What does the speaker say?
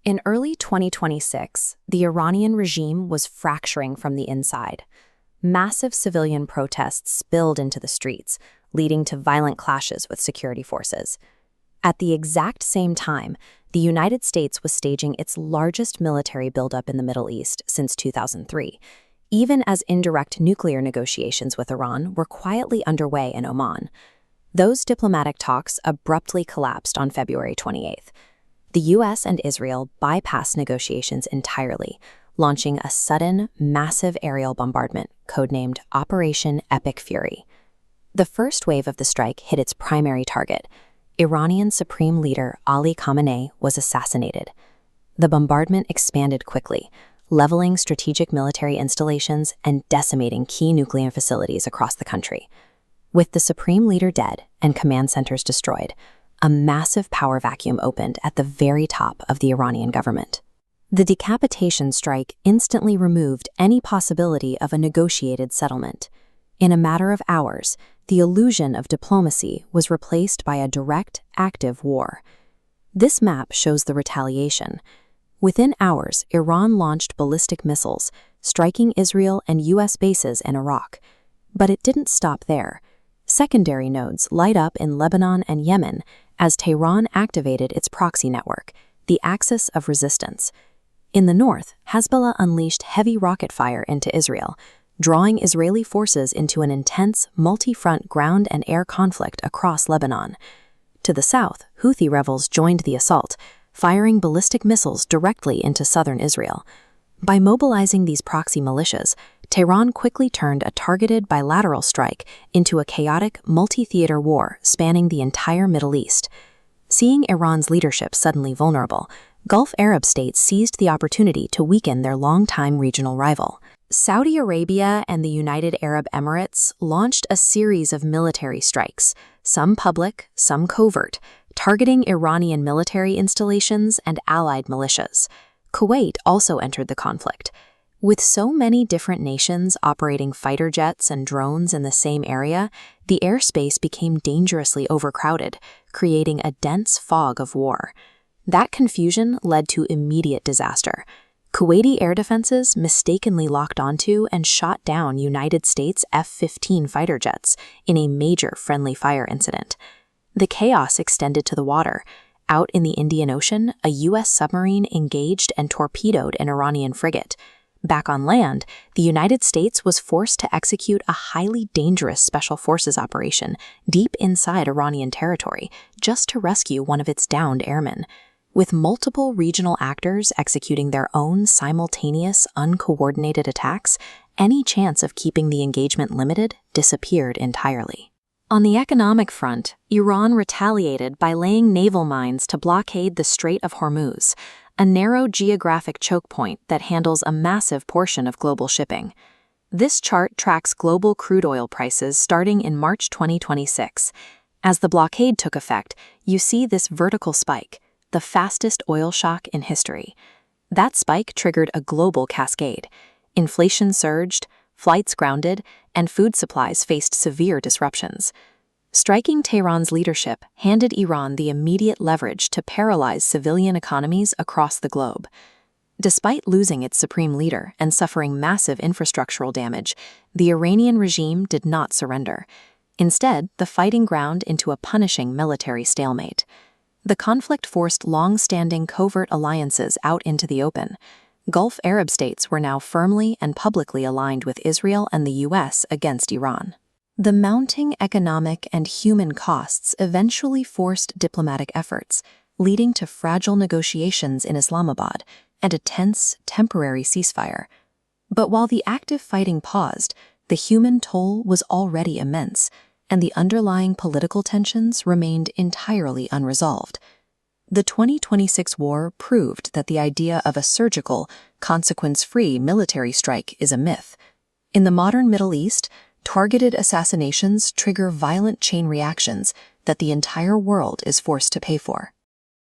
In early 2026, the Iranian regime was fracturing from the inside. Massive civilian protests spilled into the streets, leading to violent clashes with security forces. At the exact same time, the United States was staging its largest military buildup in the Middle East since 2003, even as indirect nuclear negotiations with Iran were quietly underway in Oman. Those diplomatic talks abruptly collapsed on February 28th. The U.S. and Israel bypassed negotiations entirely, launching a sudden, massive aerial bombardment codenamed Operation Epic Fury. The first wave of the strike hit its primary target. Iranian Supreme Leader Ali Khamenei was assassinated. The bombardment expanded quickly, leveling strategic military installations and decimating key nuclear facilities across the country. With the Supreme Leader dead and command centers destroyed, a massive power vacuum opened at the very top of the Iranian government. The decapitation strike instantly removed any possibility of a negotiated settlement. In a matter of hours, the illusion of diplomacy was replaced by a direct, active war. This map shows the retaliation. Within hours, Iran launched ballistic missiles, striking Israel and U.S. bases in Iraq. But it didn't stop there. Secondary nodes light up in Lebanon and Yemen as Tehran activated its proxy network, the Axis of Resistance. In the north, Hezbollah unleashed heavy rocket fire into Israel, drawing Israeli forces into an intense, multi-front ground and air conflict across Lebanon. To the south, Houthi rebels joined the assault, firing ballistic missiles directly into southern Israel. By mobilizing these proxy militias, Tehran quickly turned a targeted bilateral strike into a chaotic, multi-theater war spanning the entire Middle East. Seeing Iran's leadership suddenly vulnerable, Gulf Arab states seized the opportunity to weaken their longtime regional rival. Saudi Arabia and the United Arab Emirates launched a series of military strikes, some public, some covert, targeting Iranian military installations and allied militias. Kuwait also entered the conflict. With so many different nations operating fighter jets and drones in the same area, the airspace became dangerously overcrowded, creating a dense fog of war. That confusion led to immediate disaster. Kuwaiti air defenses mistakenly locked onto and shot down United States F-15 fighter jets in a major friendly fire incident. The chaos extended to the water. Out in the Indian Ocean, a U.S. submarine engaged and torpedoed an Iranian frigate. Back on land, the United States was forced to execute a highly dangerous special forces operation deep inside Iranian territory just to rescue one of its downed airmen. With multiple regional actors executing their own simultaneous, uncoordinated attacks, any chance of keeping the engagement limited disappeared entirely. On the economic front, Iran retaliated by laying naval mines to blockade the Strait of Hormuz, a narrow geographic choke point that handles a massive portion of global shipping. This chart tracks global crude oil prices starting in March 2026. As the blockade took effect, you see this vertical spike, the fastest oil shock in history. That spike triggered a global cascade. Inflation surged, flights grounded, and food supplies faced severe disruptions. Striking Tehran's leadership handed Iran the immediate leverage to paralyze civilian economies across the globe. Despite losing its supreme leader and suffering massive infrastructural damage, the Iranian regime did not surrender. Instead, the fighting ground into a punishing military stalemate. The conflict forced long-standing covert alliances out into the open. Gulf Arab states were now firmly and publicly aligned with Israel and the U.S. against Iran. The mounting economic and human costs eventually forced diplomatic efforts, leading to fragile negotiations in Islamabad and a tense, temporary ceasefire. But while the active fighting paused, the human toll was already immense, and the underlying political tensions remained entirely unresolved. The 2026 war proved that the idea of a surgical, consequence-free military strike is a myth. In the modern Middle East, targeted assassinations trigger violent chain reactions that the entire world is forced to pay for.